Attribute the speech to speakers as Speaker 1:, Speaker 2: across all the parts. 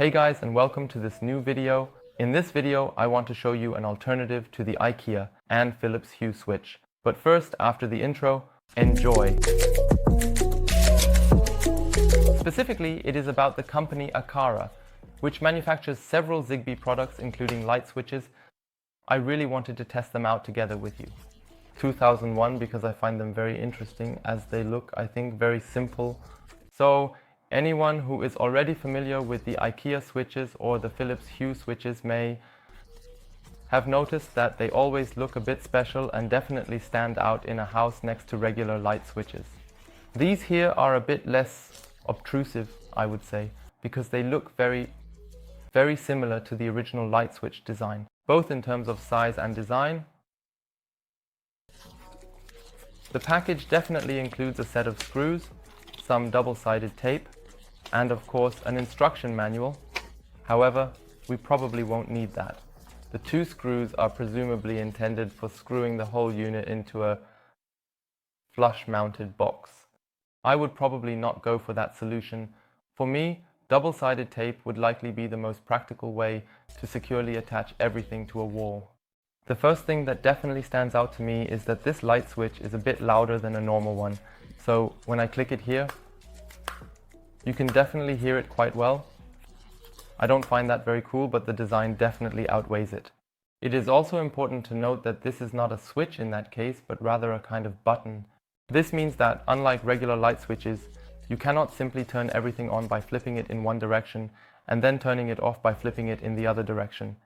Speaker 1: Hey guys, and welcome to this new video. In this video, I want to show you an alternative to the IKEA and Philips Hue switch. But first, after the intro, enjoy! Specifically, it is about the company Aqara, which manufactures several Zigbee products including light switches. I really wanted to test them out together with you. 2001 because I find them very interesting as they look, I think, very simple. So anyone who is already familiar with the IKEA switches or the Philips Hue switches may have noticed that they always look a bit special and definitely stand out in a house next to regular light switches. These here are a bit less obtrusive, I would say, because they look very similar to the original light switch design, both in terms of size and design. The package definitely includes a set of screws, some double-sided tape, and of course an instruction manual. However, we probably won't need that. The two screws are presumably intended for screwing the whole unit into a flush-mounted box. I would probably not go for that solution. For me, double-sided tape would likely be the most practical way to securely attach everything to a wall. The first thing that definitely stands out to me is that this light switch is a bit louder than a normal one. So when I click it here, you can definitely hear it quite well. I don't find that very cool, but the design definitely outweighs it. It is also important to note that this is not a switch in that case, but rather a kind of button. This means that, unlike regular light switches, you cannot simply turn everything on by flipping it in one direction and then turning it off by flipping it in the other direction.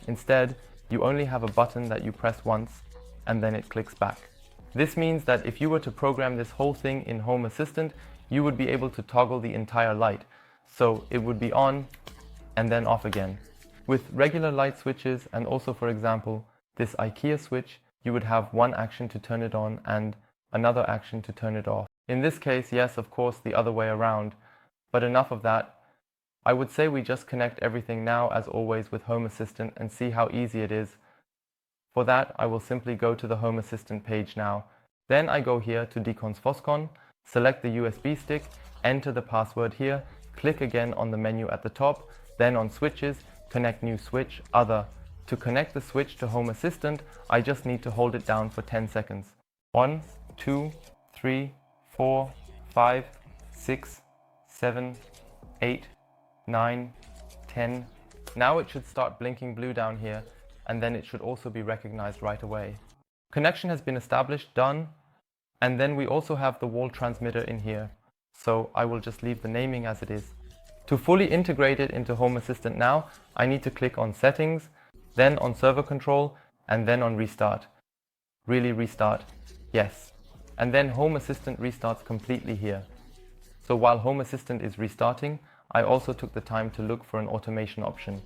Speaker 1: Instead, you only have a button that you press once and then it clicks back. This means that if you were to program this whole thing in Home Assistant, you would be able to toggle the entire light. So it would be on and then off again. With regular light switches and also, for example, this IKEA switch, you would have one action to turn it on and another action to turn it off. In this case, yes, of course, the other way around. But enough of that. I would say we just connect everything now, as always, with Home Assistant and see how easy it is. For that, I will simply go to the Home Assistant page now. Then I go here to Deconz, select the USB stick, enter the password here, click again on the menu at the top, then on Switches, connect new switch, Other. To connect the switch to Home Assistant, I just need to hold it down for 10 seconds. 1, 2, 3, 4, 5, 6, 7, 8, 9, 10. Now it should start blinking blue down here, and then it should also be recognized right away. Connection has been established, done, and then we also have the wall transmitter in here. So I will just leave the naming as it is. To fully integrate it into Home Assistant now, I need to click on Settings, then on Server Control, and then on Restart. Really restart? Yes. And then Home Assistant restarts completely here. So while Home Assistant is restarting, I also took the time to look for an automation option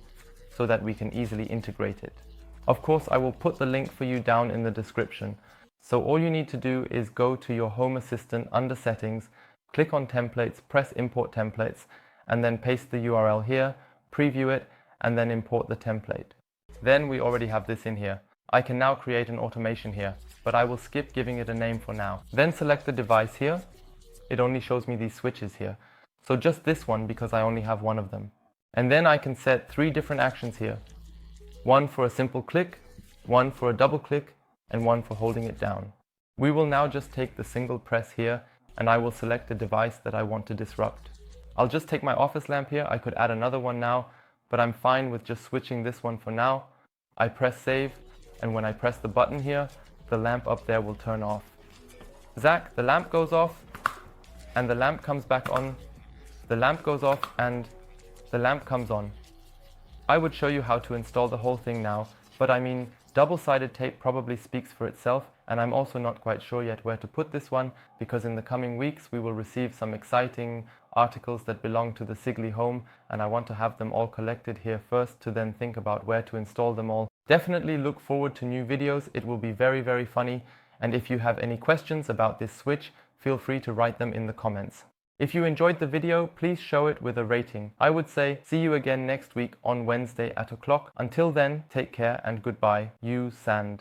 Speaker 1: so that we can easily integrate it. Of course, I will put the link for you down in the description. So all you need to do is go to your Home Assistant under Settings, click on Templates, press Import Templates, and then paste the URL here, preview it, and then import the template. Then we already have this in here. I can now create an automation here, but I will skip giving it a name for now. Then select the device here. It only shows me these switches here. So just this one because I only have one of them. And then I can set 3 different actions here. One for a simple click, one for a double click, and one for holding it down. We will now just take the single press here, and I will select the device that I want to disrupt. I'll just take my office lamp here. I could add another one now, but I'm fine with just switching this one for now. I press save, and when I press the button here, the lamp up there will turn off. Zack, the lamp goes off, and the lamp comes back on. The lamp goes off, and the lamp comes on. I would show you how to install the whole thing now, but I mean, double-sided tape probably speaks for itself, and I'm also not quite sure yet where to put this one, because in the coming weeks we will receive some exciting articles that belong to the Zigbee home, and I want to have them all collected here first to then think about where to install them all. Definitely look forward to new videos. It will be very funny, and if you have any questions about this switch, feel free to write them in the comments. If you enjoyed the video, please show it with a rating. I would say see you again next week on Wednesday at o'clock. Until then, take care and goodbye. You Sand.